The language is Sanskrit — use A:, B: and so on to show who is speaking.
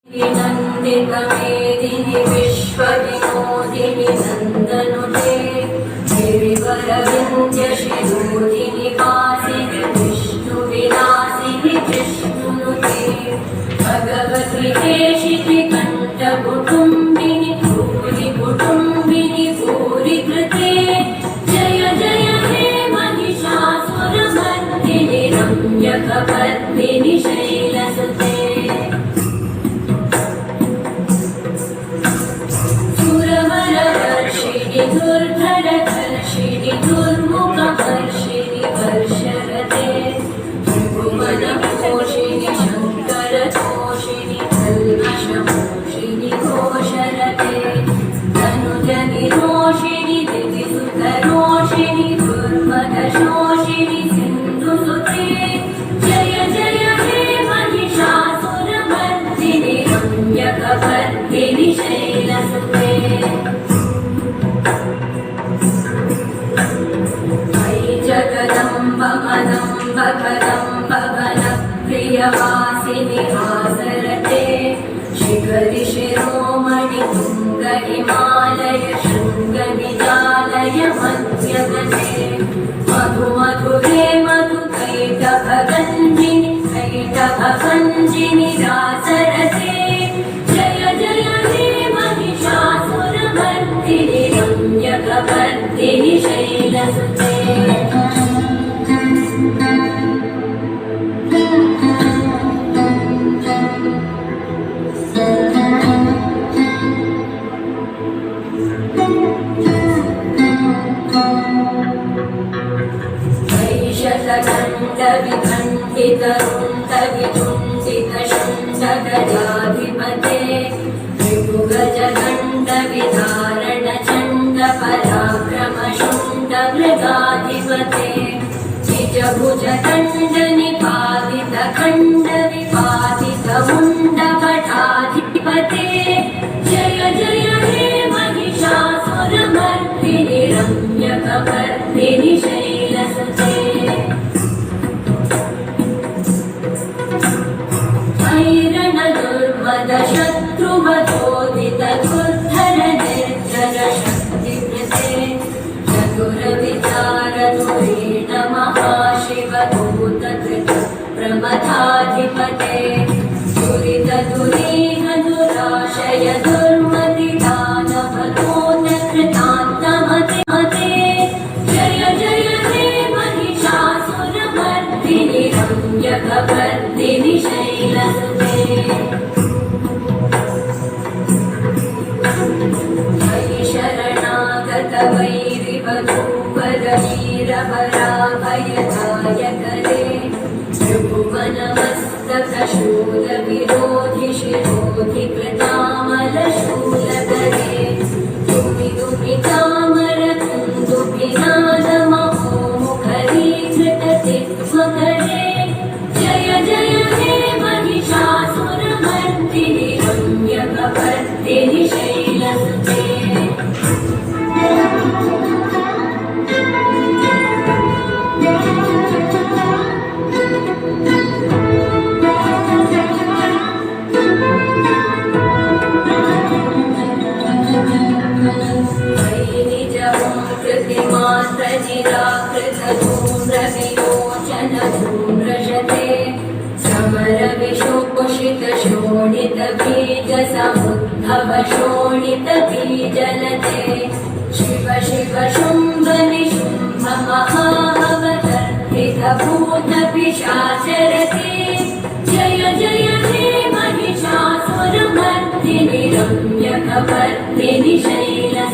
A: नन्दितमेदिनि विश्वविनोदिनि नन्दनुते गिरिवरविन्द्यशिरोधिनि वासिनि विष्णुविलासिनि जिष्णुनुते भगवति देशिति कण्ठकुटुम्बिनि भूरिकुटुम्बिनि भूरिकृते जय जय हे महिषासुरमर्दिनि रम्यकपर्दिनि शैलसुते दुर्धरधर्षिणि दुर्मुखवर्षिणि वर्षरते त्रिभुवनपोषिणि शङ्करतोषिणि कल्मषमोषिणि घोषरते तनुजनिरोषिणि दिविसुतरोषिणि दुर्मदशोषिणि सिन्धुसुते जय जय हे महिषासुरमर्दिनि रम्यकपर्दिनि शैलसुते प्रियवासिनि हासरते शिखरि शिरोमणि तुङ्ग हिमालय शृङ्गनिजालय मध्यगते मधु मधुरे कैटभगञ्जिनि रासरते जय जय हे महिषासुरमर्दिनि रम्यकपर्दिनि शैलसुते विखण्डितरुण्डविखण्डितशुण्डगजाधिपते त्रिभुगजगण्डविधारणचण्डपराक्रमशुण्डमृगाधिपते निजभुजदण्डनिपातितखण्डविपातितमुण्डभटाधिपते जय जय हे महिषासुरमर्दिनि रम्यकपर्दिनि शैलसुते शत्रुवधोदितदुर्धर निर्जर शक्तिकृते चतुरविचारधुरेण महाशिवभूतकृत प्रमथाधिपते दुरितदुरीह दुराशय दुर्मतिदानवदोतकृतान्तमते जय जय हे महिषासुरमर्दिनि रम्यकपर्दिनि शैलसुते वैरिवधूपरवीरभराभयदायकरे त्रिभुवनमस्तकशूलविरोधि शिरोधि कृतामलशूलकरे दुमिदुमितामरकुन्दुभिनादमहोमुखरीकृततिग्मकरे जय जय हे महिषासुरमर्दिनि रम्यकपर्दिनि शैलसुते निराकृतधूम्रविलोचनधूम्रशते समरविशोषितशोणितबीजसमुद्भवशोणितबीजलते शिव शिव शुम्भ निशुम्भ महाभवतर्पितभूतपिशाचरते जय जय हे महिषासुरमर्दिनि रम्यकपर्दिनि शैलसुते